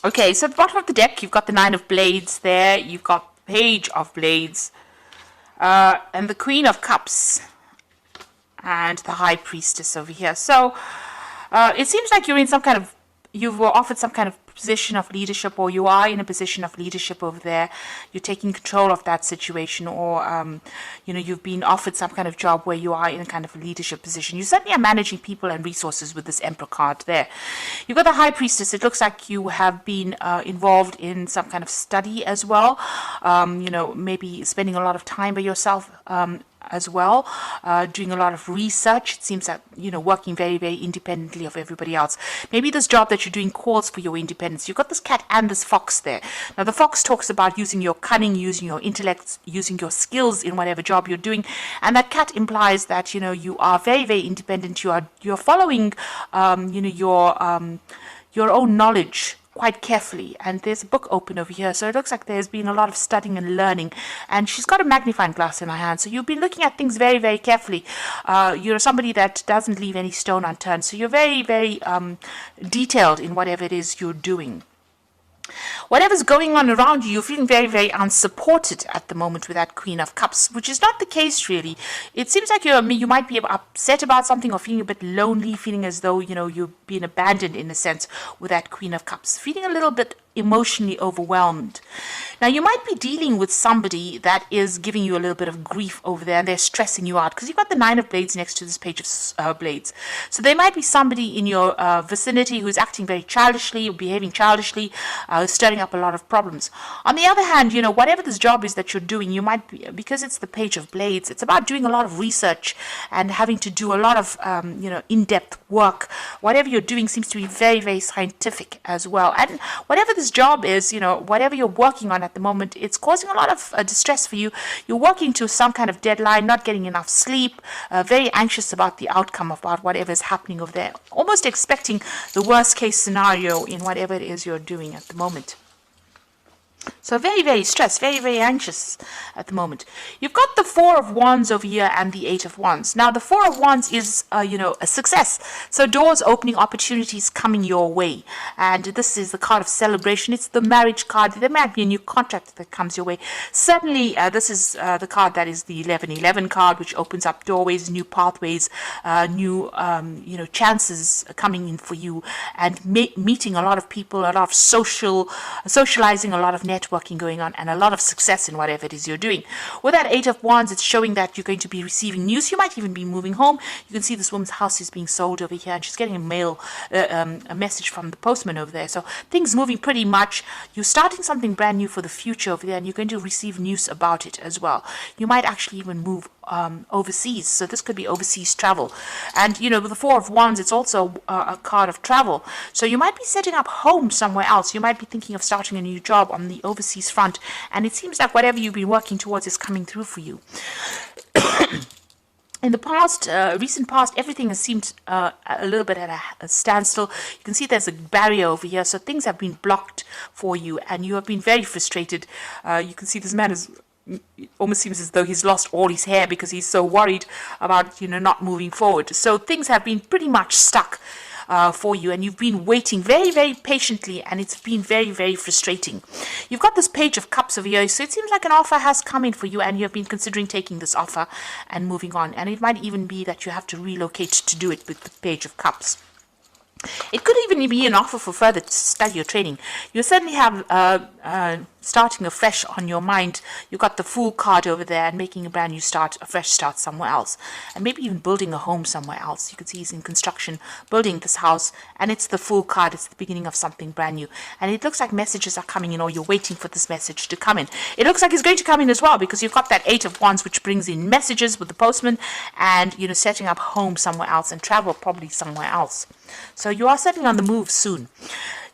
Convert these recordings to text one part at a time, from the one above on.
Okay, so at the bottom of the deck, you've got the Nine of Blades there. You've got Page of Blades. And the Queen of Cups. And the High Priestess over here. So it seems like you're in some kind of, you were offered some kind of position of leadership, or you are in a position of leadership over there. You're taking control of that situation, or you've been offered some kind of job where you are in a kind of leadership position. You certainly are managing people and resources with this Emperor card there. You've got the High Priestess. It looks like you have been involved in some kind of study as well. Maybe spending a lot of time by yourself as well, doing a lot of research. It seems that, working very, very independently of everybody else. Maybe this job that you're doing calls for your independence. You've got this cat and this fox there. Now, the fox talks about using your cunning, using your intellect, using your skills in whatever job you're doing. And that cat implies that, you are very, very independent. You're following, your own knowledge quite carefully, and there's a book open over here, so it looks like there's been a lot of studying and learning, and she's got a magnifying glass in her hand, so you've been looking at things very, very carefully. You're somebody that doesn't leave any stone unturned, so you're very, very detailed in whatever it is you're doing. Whatever's going on around you, you're feeling very, very unsupported at the moment with that Queen of Cups, which is not the case really. It seems like you might be upset about something, or feeling a bit lonely, feeling as though, you've been abandoned in a sense with that Queen of Cups, feeling a little bit emotionally overwhelmed. Now, you might be dealing with somebody that is giving you a little bit of grief over there, and they're stressing you out, because you've got the Nine of Blades next to this Page of Blades. So there might be somebody in your vicinity who's acting very childishly, or behaving childishly, stirring up a lot of problems. On the other hand, whatever this job is that you're doing, you might be, because it's the Page of Blades, it's about doing a lot of research and having to do a lot of, in-depth work. Whatever you're doing seems to be very, very scientific as well. And whatever this job is, whatever you're working on at the moment, it's causing a lot of distress for you. You're working to some kind of deadline, not getting enough sleep, very anxious about the outcome, about whatever is happening over there, almost expecting the worst case scenario in whatever it is you're doing at the moment. So very, very stressed, very, very anxious at the moment. You've got the Four of Wands over here and the Eight of Wands. Now, the Four of Wands is, a success. So doors opening, opportunities coming your way. And this is the card of celebration. It's the marriage card. There might be a new contract that comes your way. Certainly, this is the card that is the 1111 card, which opens up doorways, new pathways, new, chances coming in for you, and meeting a lot of people, a lot of socializing, a lot of networking going on, and a lot of success in whatever it is you're doing. With that Eight of Wands, it's showing that you're going to be receiving news. You might even be moving home. You can see this woman's house is being sold over here, and she's getting a message from the postman over there. So things moving pretty much. You're starting something brand new for the future over there, and you're going to receive news about it as well. You might actually even move overseas, so this could be overseas travel. And with the Four of Wands, it's also a card of travel, so you might be setting up home somewhere else. You might be thinking of starting a new job on the overseas front, and it seems like whatever you've been working towards is coming through for you. In the past, recent past, everything has seemed a little bit at a standstill. You can see there's a barrier over here, so things have been blocked for you, and you have been very frustrated. You can see this man is, it almost seems as though he's lost all his hair because he's so worried about, not moving forward. So things have been pretty much stuck for you, and you've been waiting very, very patiently, and it's been very, very frustrating. You've got this Page of Cups over here, so it seems like an offer has come in for you, and you have been considering taking this offer and moving on. And it might even be that you have to relocate to do it with the Page of Cups. It could even be an offer for further study or training. You certainly have starting afresh on your mind. You've got the Fool card over there, and making a brand new start, a fresh start somewhere else. And maybe even building a home somewhere else. You can see he's in construction, building this house, and it's the Fool card. It's the beginning of something brand new. And it looks like messages are coming in, or you're waiting for this message to come in. It looks like it's going to come in as well, because you've got that Eight of Wands, which brings in messages with the postman, and, setting up home somewhere else, and travel probably somewhere else. So you are certainly on the move soon.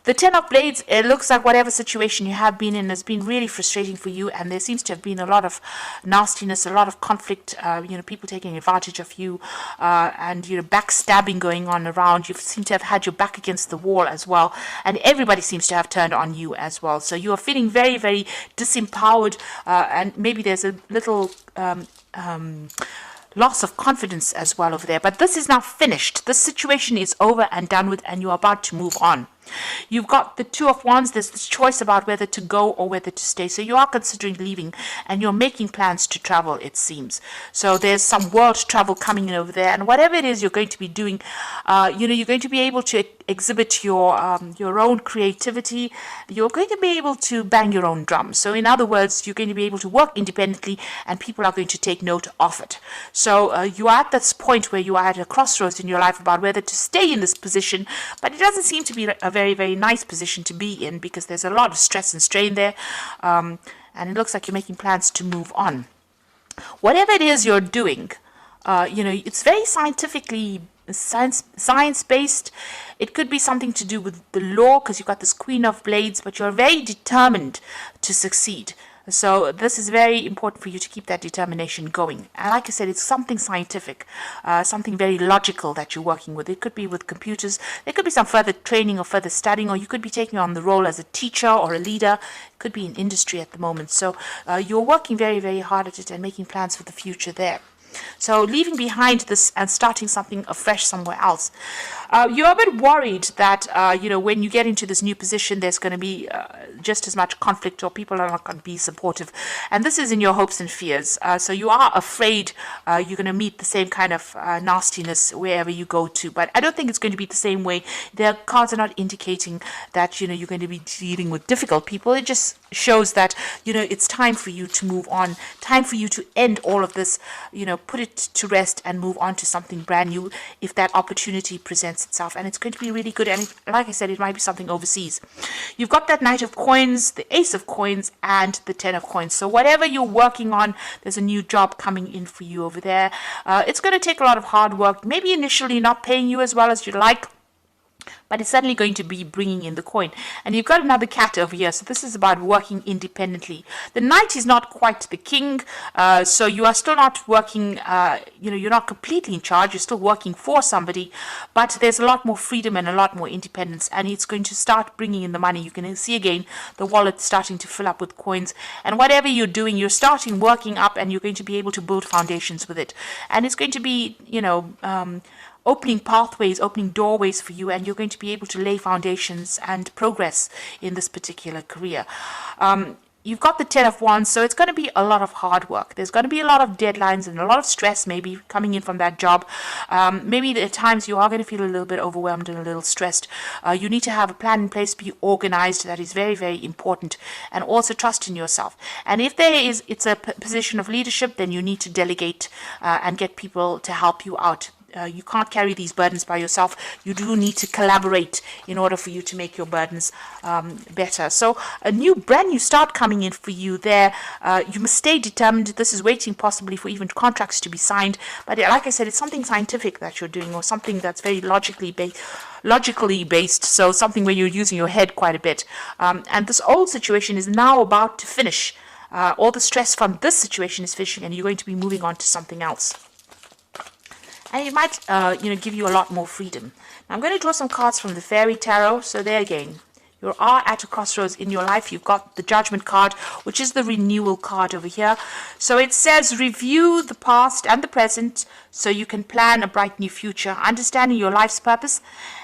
The Ten of Blades, it looks like whatever situation you have been in has been really frustrating for you, and there seems to have been a lot of nastiness, a lot of conflict, people taking advantage of you, and, backstabbing going on around. You seem to have had your back against the wall as well, and everybody seems to have turned on you as well. So you are feeling very, very disempowered, and maybe there's a little loss of confidence as well over there. But this is now finished. This situation is over and done with, and you're about to move on. You've got the Two of Wands. There's this choice about whether to go or whether to stay. So you are considering leaving and you're making plans to travel, it seems. So there's some world travel coming in over there. And whatever it is you're going to be doing, you're going to be able to exhibit your own creativity. You're going to be able to bang your own drum. So in other words, you're going to be able to work independently and people are going to take note of it. So you are at this point where you are at a crossroads in your life about whether to stay in this position, but it doesn't seem to be a very, very nice position to be in because there's a lot of stress and strain there, and it looks like you're making plans to move on. Whatever it is you're doing, it's very science-based. It could be something to do with the law because you've got this Queen of Blades, but you're very determined to succeed. So this is very important for you to keep that determination going. And like I said, it's something scientific, something very logical that you're working with. It could be with computers. There could be some further training or further studying, or you could be taking on the role as a teacher or a leader. It could be in industry at the moment. So you're working very, very hard at it and making plans for the future there. So leaving behind this and starting something afresh somewhere else. You're a bit worried that, when you get into this new position, there's going to be just as much conflict or people are not going to be supportive. And this is in your hopes and fears. So you are afraid you're going to meet the same kind of nastiness wherever you go to. But I don't think it's going to be the same way. The cards are not indicating that, you're going to be dealing with difficult people. It just shows that, it's time for you to move on, time for you to end all of this, put it to rest and move on to something brand new if that opportunity presents itself. And it's going to be really good. And like I said, it might be something overseas. You've got that Knight of Coins, the Ace of Coins, and the Ten of Coins. So whatever you're working on, there's a new job coming in for you over there. It's going to take a lot of hard work, maybe initially not paying you as well as you'd like, but it's certainly going to be bringing in the coin. And you've got another cat over here, so this is about working independently. The knight is not quite the king, so you are still not working, you're not completely in charge, you're still working for somebody, but there's a lot more freedom and a lot more independence, and it's going to start bringing in the money. You can see again the wallet starting to fill up with coins, and whatever you're doing, you're starting working up, and you're going to be able to build foundations with it. And it's going to be, opening pathways, opening doorways for you, and you're going to be able to lay foundations and progress in this particular career. You've got the Ten of Wands, so it's going to be a lot of hard work. There's going to be a lot of deadlines and a lot of stress maybe coming in from that job. Maybe at times you are going to feel a little bit overwhelmed and a little stressed. You need to have a plan in place, be organized. That is very, very important. And also trust in yourself. And if it's a position of leadership, then you need to delegate and get people to help you out. You can't carry these burdens by yourself. You do need to collaborate in order for you to make your burdens better. So a brand new start coming in for you there. You must stay determined. This is waiting possibly for even contracts to be signed. But like I said, it's something scientific that you're doing, or something that's very logically based. So something where you're using your head quite a bit. And this old situation is now about to finish. All the stress from this situation is finishing, and you're going to be moving on to something else. And it might, give you a lot more freedom. Now I'm going to draw some cards from the Fairy Tarot. So there again, you are at a crossroads in your life. You've got the Judgment card, which is the renewal card over here. So it says, review the past and the present so you can plan a bright new future, understanding your life's purpose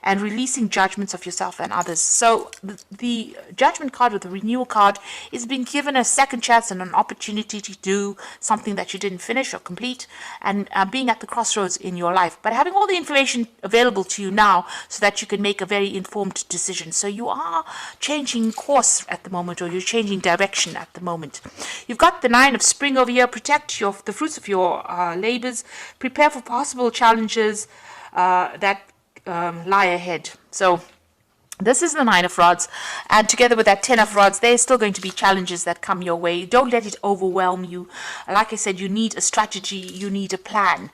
and releasing judgments of yourself and others. So the Judgment card, or the renewal card, is being given a second chance and an opportunity to do something that you didn't finish or complete, and being at the crossroads in your life, but having all the information available to you now so that you can make a very informed decision. So you are changing course at the moment, or you're changing direction at the moment. You've got the Nine of Spring over here. Protect the fruits of your labors. Prepare for possible challenges that lie ahead. So this is the Nine of Rods, and together with that Ten of Rods, there's still going to be challenges that come your way. Don't let it overwhelm you. Like I said, you need a strategy, you need a plan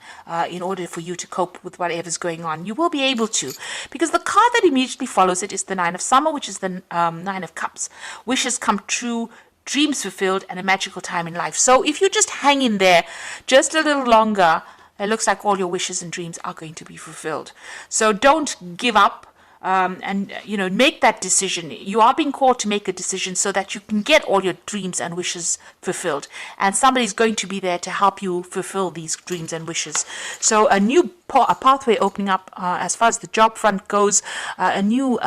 in order for you to cope with whatever's going on. You will be able to, because the card that immediately follows it is the Nine of Summer, which is the Nine of Cups. Wishes come true, dreams fulfilled, and a magical time in life. So if you just hang in there just a little longer, it looks like all your wishes and dreams are going to be fulfilled. So don't give up. And make that decision. You are being called to make a decision so that you can get all your dreams and wishes fulfilled, and somebody's going to be there to help you fulfill these dreams and wishes. So a new a pathway opening up as far as the job front goes, a new,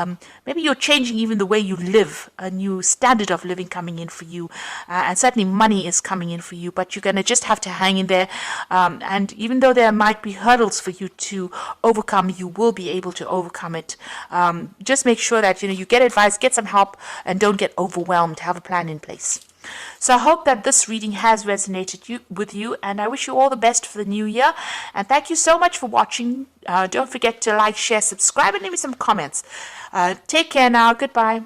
maybe you're changing even the way you live, a new standard of living coming in for you, and certainly money is coming in for you, but you're going to just have to hang in there, and even though there might be hurdles for you to overcome, you will be able to overcome it. Just make sure that you get advice, get some help, and don't get overwhelmed. Have a plan in place. So I hope that this reading has resonated with you, and I wish you all the best for the new year. And thank you so much for watching. Don't forget to like, share, subscribe, and leave me some comments. Take care now. Goodbye.